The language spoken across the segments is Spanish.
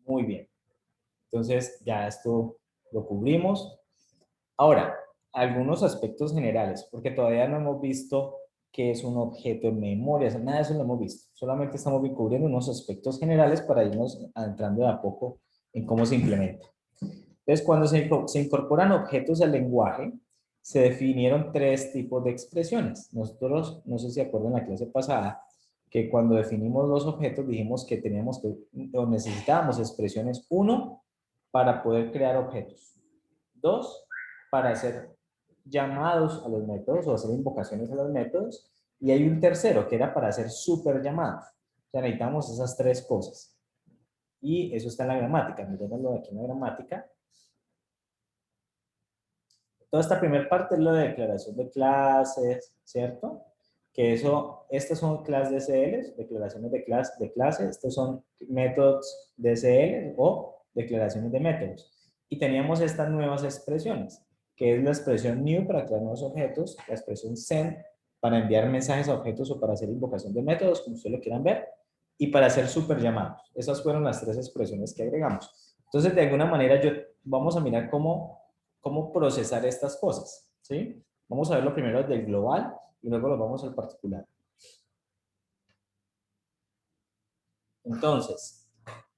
Muy bien. Entonces, ya esto lo cubrimos. Ahora, algunos aspectos generales, porque todavía no hemos visto qué es un objeto en memoria, o sea, nada de eso lo hemos visto. Solamente estamos cubriendo unos aspectos generales para irnos adentrando de a poco en cómo se implementa. Entonces, cuando se incorporan objetos al lenguaje, se definieron tres tipos de expresiones. Nosotros, no sé si acuerdan la clase pasada, que cuando definimos los objetos dijimos que teníamos que, o necesitábamos expresiones, uno, para poder crear objetos. Dos, para hacer llamados a los métodos o hacer invocaciones a los métodos. Y hay un tercero, que era para hacer super llamados. O sea, necesitamos esas tres cosas. Y eso está en la gramática. Mirémoslo aquí en la gramática. Toda esta primera parte es lo de declaración de clases, ¿cierto? Que eso, estas son clases DSL, declaraciones de clase, estos son métodos DSL o declaraciones de métodos. Y teníamos estas nuevas expresiones, que es la expresión new para crear nuevos objetos, la expresión send para enviar mensajes a objetos o para hacer invocación de métodos, como ustedes lo quieran ver, y para hacer super llamados. Esas fueron las tres expresiones que agregamos. Entonces, de alguna manera, vamos a mirar cómo procesar estas cosas, ¿sí? Vamos a ver lo primero del global y luego lo vamos al particular. Entonces,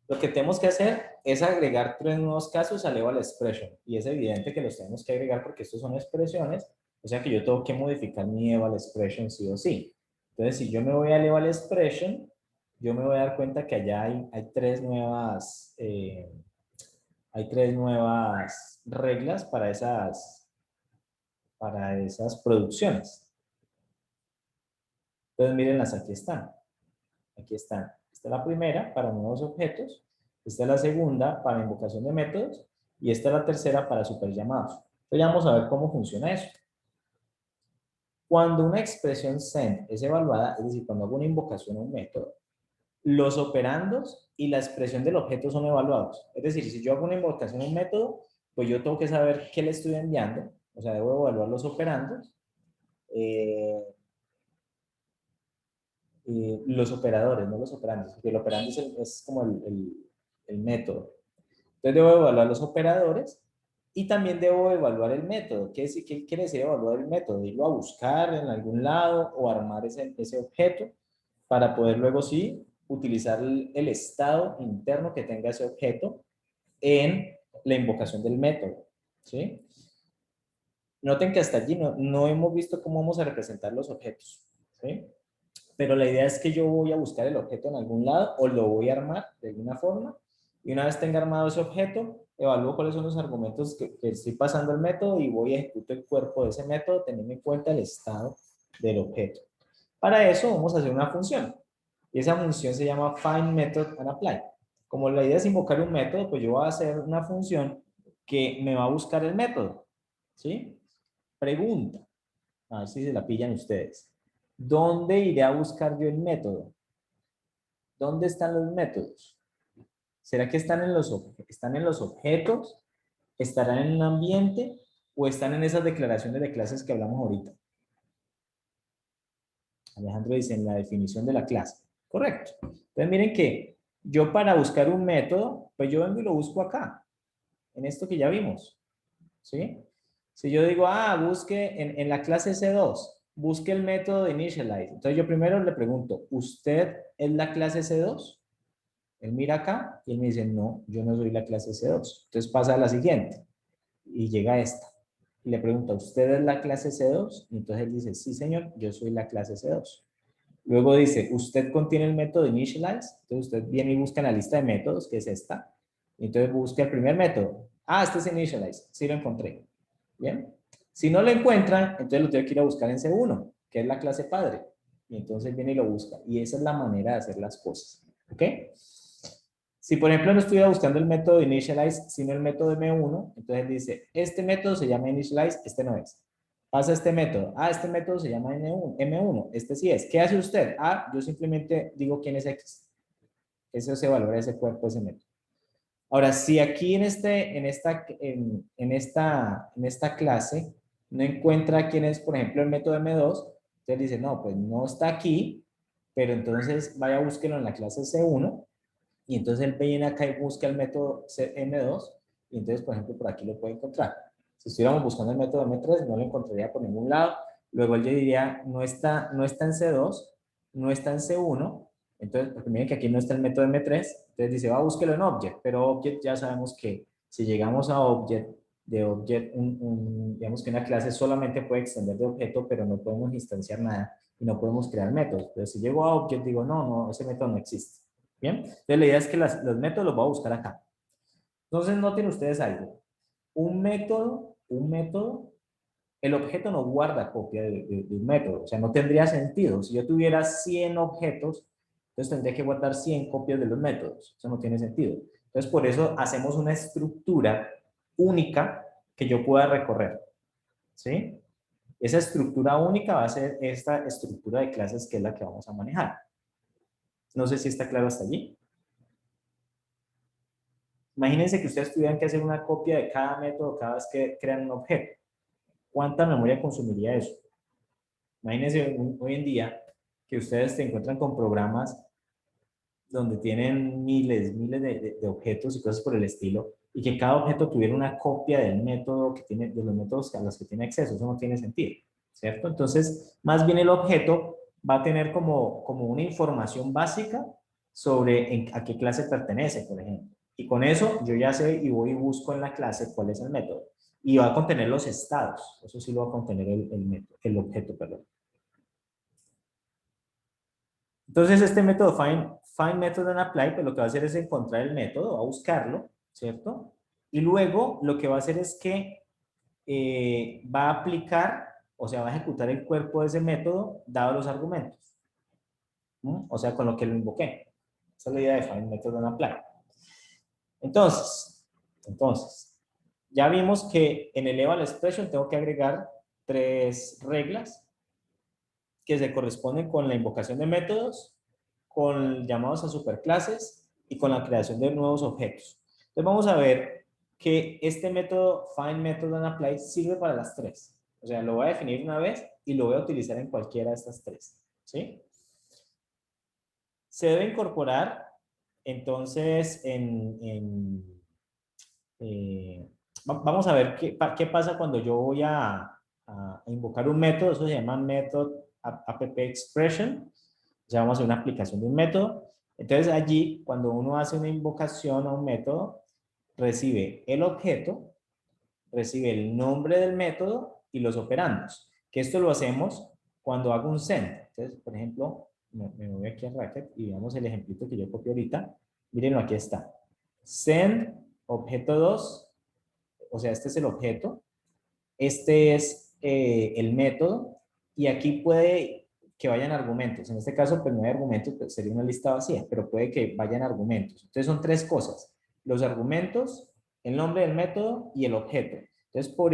lo que tenemos que hacer es agregar tres nuevos casos a Level Expression. Y es evidente que los tenemos que agregar porque estos son expresiones, o sea que yo tengo que modificar mi Level Expression sí o sí. Entonces, si yo me voy a Level Expression, yo me voy a dar cuenta que allá hay tres nuevas reglas para esas producciones. Entonces, mírenlas, aquí están. Aquí están. Esta es la primera para nuevos objetos. Esta es la segunda para invocación de métodos. Y esta es la tercera para superllamados. Entonces, ya vamos a ver cómo funciona eso. Cuando una expresión send es evaluada, es decir, cuando hago una invocación a un método, los operandos y la expresión del objeto son evaluados. Es decir, si yo hago una invocación a un método, pues yo tengo que saber qué le estoy enviando. O sea, debo evaluar los operandos. Los operadores, no los operandos, porque el operando es como el método. Entonces debo evaluar los operadores y también debo evaluar el método. ¿Qué quiere decir evaluar el método? Irlo a buscar en algún lado o armar ese objeto para poder luego sí utilizar el estado interno que tenga ese objeto en la invocación del método. ¿Sí? Noten que hasta allí no hemos visto cómo vamos a representar los objetos. ¿Sí? Pero la idea es que yo voy a buscar el objeto en algún lado o lo voy a armar de alguna forma y una vez tenga armado ese objeto, evalúo cuáles son los argumentos que estoy pasando al método y voy a ejecutar el cuerpo de ese método teniendo en cuenta el estado del objeto. Para eso vamos a hacer una función y esa función se llama find method and apply. Como la idea es invocar un método, pues yo voy a hacer una función que me va a buscar el método. ¿Sí? Pregunta. A ver si se la pillan ustedes. ¿Dónde iré a buscar yo el método? ¿Dónde están los métodos? ¿Será que están en los objetos? ¿Estarán en un ambiente? ¿O están en esas declaraciones de clases que hablamos ahorita? Alejandro dice en la definición de la clase. Correcto. Entonces miren que yo para buscar un método, pues yo vengo y lo busco acá, en esto que ya vimos. ¿Sí? Si yo digo, busque en la clase C2, busque el método de initialize. Entonces yo primero le pregunto, ¿usted es la clase C2? Él mira acá y él me dice, no, yo no soy la clase C2. Entonces pasa a la siguiente y llega a esta. Y le pregunta, ¿usted es la clase C2? Y entonces él dice, sí, señor, yo soy la clase C2. Luego dice, ¿usted contiene el método initialize? Entonces usted viene y busca en la lista de métodos, que es esta. Y entonces busca el primer método. Este es initialize. Sí lo encontré. Bien. Si no lo encuentra, entonces lo tengo que ir a buscar en C1, que es la clase padre. Y entonces viene y lo busca. Y esa es la manera de hacer las cosas. ¿Ok? Si, por ejemplo, no estuviera buscando el método initialize, sino el método M1, entonces dice, este método se llama initialize, este no es. Pasa este método. Este método se llama M1, este sí es. ¿Qué hace usted? Yo simplemente digo quién es X. Eso se valora ese cuerpo, ese método. Ahora, si aquí en esta clase no encuentra quién es, por ejemplo, el método M2, entonces dice, no, pues no está aquí, pero entonces vaya a búsquelo en la clase C1. y entonces él viene acá y busca el método M2, y entonces, por ejemplo, por aquí lo puede encontrar. Si estuviéramos buscando el método M3, no lo encontraría por ningún lado. Luego él diría, no está en C2, no está en C1, entonces, porque miren que aquí no está el método M3, entonces dice, va a búsquelo en Object, pero Object ya sabemos que si llegamos a Object, de Object, digamos que una clase solamente puede extender de objeto, pero no podemos instanciar nada y no podemos crear métodos. Pero si llego a Object, digo, no, no, ese método no existe. Bien, entonces la idea es que los métodos los voy a buscar acá. Entonces noten ustedes algo. Un método, el objeto no guarda copia de un método, o sea, no tendría sentido. Si yo tuviera 100 objetos, entonces tendría que guardar 100 copias de los métodos. Eso no tiene sentido. Entonces, por eso hacemos una estructura única que yo pueda recorrer. ¿Sí? Esa estructura única va a ser esta estructura de clases que es la que vamos a manejar. No sé si está claro hasta allí. Imagínense que ustedes tuvieran que hacer una copia de cada método cada vez que crean un objeto. ¿Cuánta memoria consumiría eso? Imagínense hoy en día que ustedes se encuentran con programas donde tienen miles de objetos y cosas por el estilo, y que cada objeto tuviera una copia del método que tiene, de los métodos a los que tiene acceso. Eso no tiene sentido, ¿cierto? Entonces, más bien el objeto va a tener como una información básica sobre a qué clase pertenece, por ejemplo. Y con eso yo ya sé y voy y busco en la clase cuál es el método. Y va a contener los estados. Eso sí lo va a contener método, el objeto, perdón. Entonces, este método find method and apply, pues lo que va a hacer es encontrar el método, va a buscarlo, ¿cierto? Y luego lo que va a hacer es que va a aplicar, o sea, va a ejecutar el cuerpo de ese método dado los argumentos. O sea, con lo que lo invoqué. Esa es la idea de find method and apply. Entonces, ya vimos que en el eval expression tengo que agregar 3 reglas que se corresponden con la invocación de métodos, con llamados a superclases y con la creación de nuevos objetos. Entonces vamos a ver que este método find method and apply sirve para las 3. O sea, lo voy a definir una vez y lo voy a utilizar en cualquiera de estas 3. ¿Sí? Se debe incorporar entonces vamos a ver qué pasa cuando yo voy a invocar un método. Eso se llama method app expression. Ya vamos a hacer una aplicación de un método. Entonces allí, cuando uno hace una invocación a un método, recibe el objeto, recibe el nombre del método y los operandos. Que esto lo hacemos cuando hago un send. Entonces, por ejemplo, me voy aquí a Racket y veamos el ejemplito que yo copié ahorita. Mírenlo, aquí está. Send objeto 2, o sea, este es el objeto, este es el método, y aquí puede que vayan argumentos. En este caso, pues no hay argumentos, pues sería una lista vacía, pero puede que vayan argumentos. Entonces son 3 cosas: los argumentos, el nombre del método y el objeto. Entonces por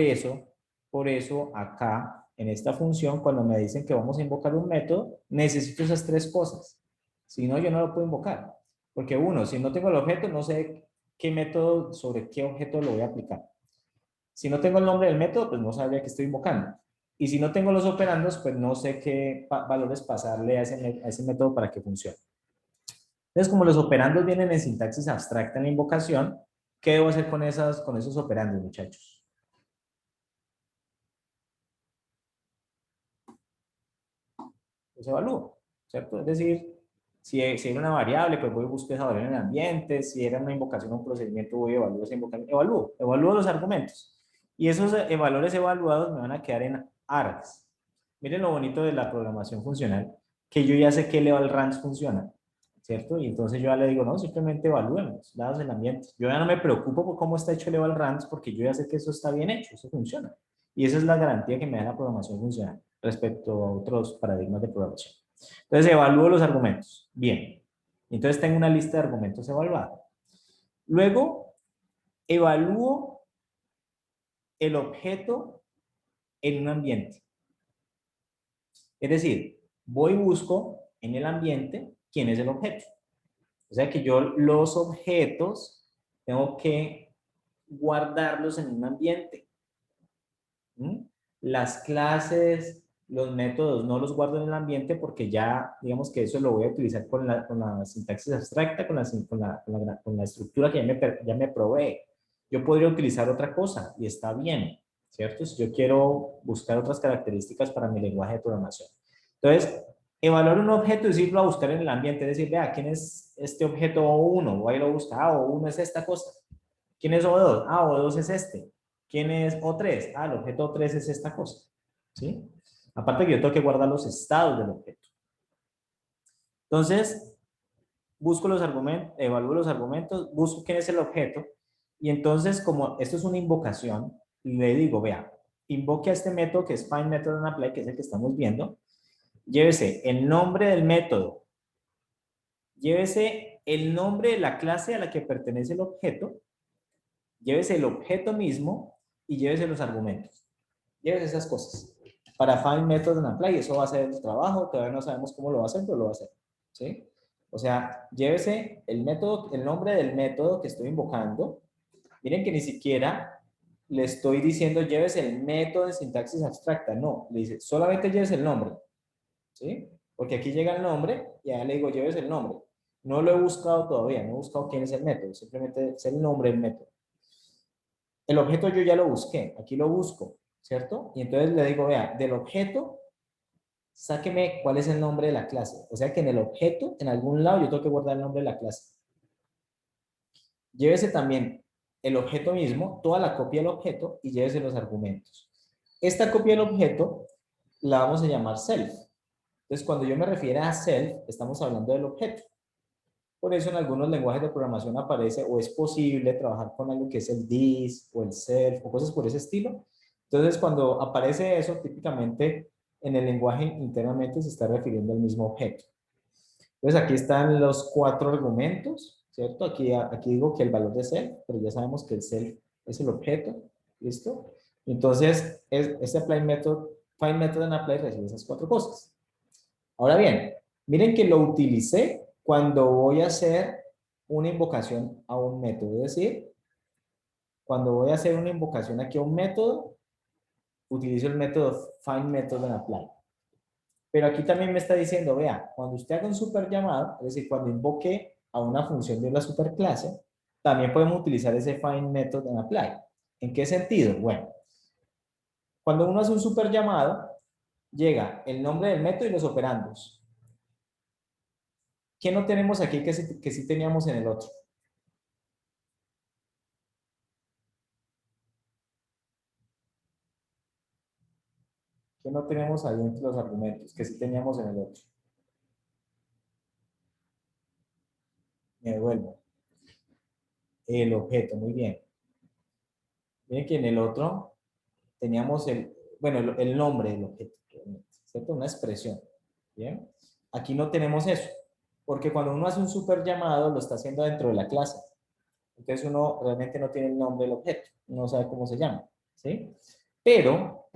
eso acá, en esta función, cuando me dicen que vamos a invocar un método, necesito esas 3 cosas. Si no, yo no lo puedo invocar. Porque uno, si no tengo el objeto, no sé qué método, sobre qué objeto lo voy a aplicar. Si no tengo el nombre del método, pues no sabría que estoy invocando. Y si no tengo los operandos, pues no sé qué valores pasarle a ese método para que funcione. Entonces, como los operandos vienen en sintaxis abstracta en la invocación, ¿qué debo hacer con esos operandos, muchachos? Los evalúo, ¿cierto? Es decir, si era una variable, pues voy a buscar esa variable en el ambiente. Si era una invocación o un procedimiento, voy a evaluar esa invocación. Evalúo los argumentos. Y esos valores evaluados me van a quedar en args. Miren lo bonito de la programación funcional, que yo ya sé que el eval range funciona, ¿cierto? Y entonces yo ya le digo, no, simplemente evalúemos, dados el ambiente. Yo ya no me preocupo por cómo está hecho el eval range, porque yo ya sé que eso está bien hecho, eso funciona. Y esa es la garantía que me da la programación funcional respecto a otros paradigmas de programación. Entonces evalúo los argumentos. Bien. Entonces tengo una lista de argumentos evaluados. Luego evalúo el objeto en un ambiente. Es decir, voy y busco en el ambiente quién es el objeto. O sea que yo los objetos tengo que guardarlos en un ambiente. ¿Mm? Las clases, los métodos no los guardo en el ambiente porque ya, digamos que eso lo voy a utilizar con la sintaxis abstracta, con la estructura que ya me provee. Yo podría utilizar otra cosa y está bien, ¿cierto? Si yo quiero buscar otras características para mi lenguaje de programación. Entonces, evaluar un objeto es irlo a buscar en el ambiente, es decir, vea, ¿quién es este objeto O1? Voy a irlo a buscar, ah, O1 es esta cosa. ¿Quién es O2? Ah, O2 es este. ¿Quién es O3? Ah, el objeto O3 es esta cosa. ¿Sí? Aparte que yo tengo que guardar los estados del objeto. Entonces, busco los argumentos, evalúo los argumentos, busco quién es el objeto, y entonces, como esto es una invocación, le digo, vea, invoque a este método que es find_method_and_apply, que es el que estamos viendo, llévese el nombre del método, llévese el nombre de la clase a la que pertenece el objeto, llévese el objeto mismo y llévese los argumentos. Llévese esas cosas. Para find_method_and_apply, eso va a ser el trabajo, todavía no sabemos cómo lo va a hacer, pero lo va a hacer. ¿Sí? O sea, llévese el método, el nombre del método que estoy invocando. Miren que ni siquiera le estoy diciendo llévese el método de sintaxis abstracta. No, le dice solamente llévese el nombre. ¿Sí? Porque aquí llega el nombre y ahí le digo llévese el nombre. No lo he buscado todavía, no he buscado quién es el método, simplemente es el nombre del método. El objeto yo ya lo busqué, aquí lo busco, ¿cierto? Y entonces le digo, vea, del objeto, sáqueme cuál es el nombre de la clase. O sea que en el objeto, en algún lado, yo tengo que guardar el nombre de la clase. Llévese también el objeto mismo, toda la copia del objeto y llévese los argumentos. Esta copia del objeto la vamos a llamar self. Entonces, cuando yo me refiero a self, estamos hablando del objeto. Por eso en algunos lenguajes de programación aparece o es posible trabajar con algo que es el this o el self o cosas por ese estilo. Entonces, cuando aparece eso, típicamente en el lenguaje internamente se está refiriendo al mismo objeto. Entonces, aquí están los 4 argumentos, ¿cierto? Aquí digo que el valor de self, pero ya sabemos que el self es el objeto, ¿listo? Entonces, este apply method, find method and apply recibe esas 4 cosas. Ahora bien, miren que lo utilicé cuando voy a hacer una invocación a un método. Es decir, cuando voy a hacer una invocación aquí a un método, utilizo el método find_method_and_apply. Pero aquí también me está diciendo, vea, cuando usted haga un super llamado, es decir, cuando invoque a una función de la superclase, también podemos utilizar ese find_method_and_apply. ¿En qué sentido? Bueno, cuando uno hace un super llamado, llega el nombre del método y los operandos. ¿Qué no tenemos aquí que sí teníamos en el otro? ¿Qué no tenemos ahí entre los argumentos que sí teníamos en el otro? Me devuelvo. El objeto, muy bien. Miren que en el otro teníamos bueno, el nombre del objeto, ¿cierto? Una expresión. Bien. Aquí no tenemos eso, porque cuando uno hace un super llamado lo está haciendo dentro de la clase. Entonces uno realmente no tiene el nombre del objeto, no sabe cómo se llama, ¿sí? Pero,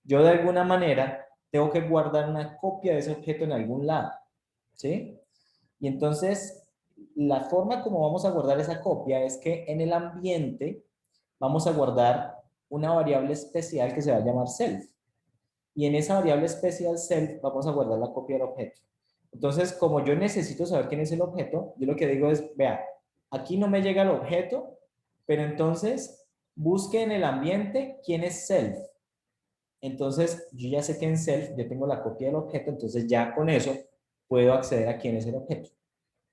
yo de alguna manera tengo que guardar una copia de ese objeto en algún lado, ¿sí? Y entonces, la forma como vamos a guardar esa copia es que en el ambiente vamos a guardar una variable especial que se va a llamar self. Y en esa variable especial self vamos a guardar la copia del objeto. Entonces, como yo necesito saber quién es el objeto, yo lo que digo es, vea, aquí no me llega el objeto, pero entonces busque en el ambiente quién es self. Entonces, yo ya sé que en self yo tengo la copia del objeto, entonces ya con eso puedo acceder a quién es el objeto.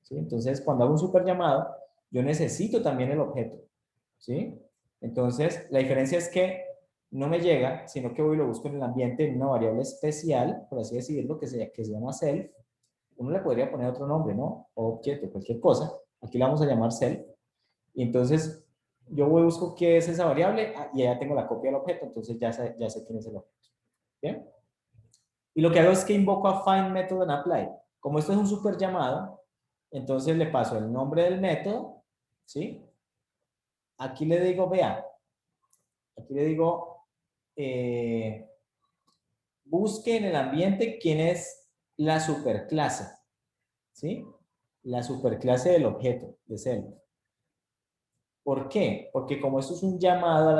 ¿Sí? Entonces, cuando hago un super llamado, yo necesito también el objeto. ¿Sí? Entonces, la diferencia es que no me llega, sino que voy y lo busco en el ambiente en una variable especial, por así decirlo, que se llama self. Uno le podría poner otro nombre, ¿no? O objeto, cualquier cosa. Aquí la vamos a llamar self. Y entonces, yo voy y busco qué es esa variable y ya tengo la copia del objeto, entonces ya sé quién es el objeto. ¿Bien? Y lo que hago es que invoco a find_method_and_apply. Como esto es un super llamado, entonces le paso el nombre del método, ¿sí? Aquí le digo, vea, aquí le digo, busque en el ambiente quién es la superclase, ¿sí? La superclase del objeto, de self. ¿Por qué? Porque como esto es un llamado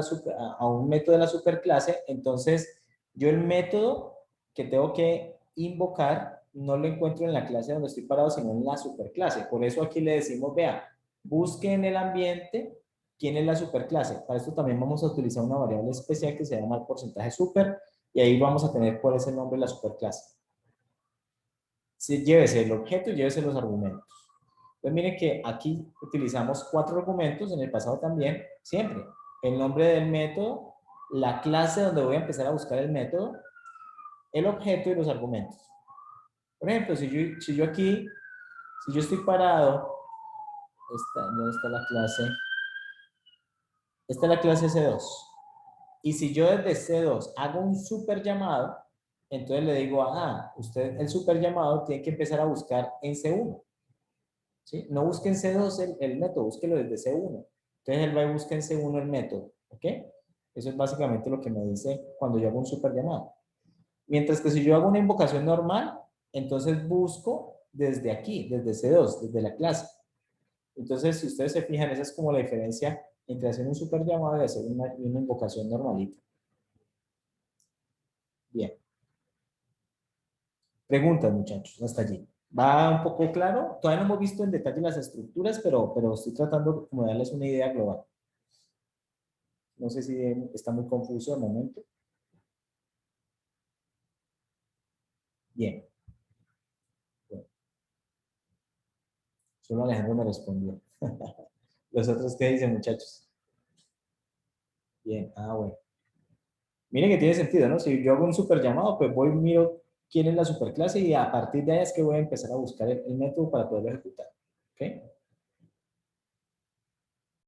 a un método de la superclase, entonces yo el método que tengo que invocar, no lo encuentro en la clase donde estoy parado, sino en la superclase. Por eso aquí le decimos, vea, busque en el ambiente quién es la superclase. Para esto también vamos a utilizar una variable especial que se llama el porcentaje super, y ahí vamos a tener cuál es el nombre de la superclase. Sí, llévese el objeto y llévese los argumentos. Entonces miren que aquí utilizamos 4 argumentos, en el pasado también, siempre. El nombre del método, la clase donde voy a empezar a buscar el método, el objeto y los argumentos. Por ejemplo, si yo aquí, si yo estoy parado, ¿dónde está la clase? Esta es la clase C2. Y si yo desde C2 hago un super llamado, entonces le digo, usted el super llamado tiene que empezar a buscar en C1. ¿Sí? No busque en C2 el método, búsquelo desde C1. Entonces él va y busca en C1 el método. ¿Ok? Eso es básicamente lo que me dice cuando yo hago un super llamado. Mientras que si yo hago una invocación normal, entonces busco desde aquí, desde C2, desde la clase. Entonces, si ustedes se fijan, esa es como la diferencia entre hacer un super llamado y hacer una invocación normalita. Bien. Preguntas, muchachos, hasta allí. ¿Va un poco claro? Todavía no hemos visto en detalle las estructuras, pero estoy tratando como de darles una idea global. No sé si está muy confuso de momento. Bien. Bueno, solo Alejandro me respondió. ¿Los otros qué dicen, muchachos? Bien. Bueno. Miren que tiene sentido, ¿no? Si yo hago un super llamado, pues voy y miro quién es la superclase y a partir de ahí es que voy a empezar a buscar el método para poderlo ejecutar. ¿Ok?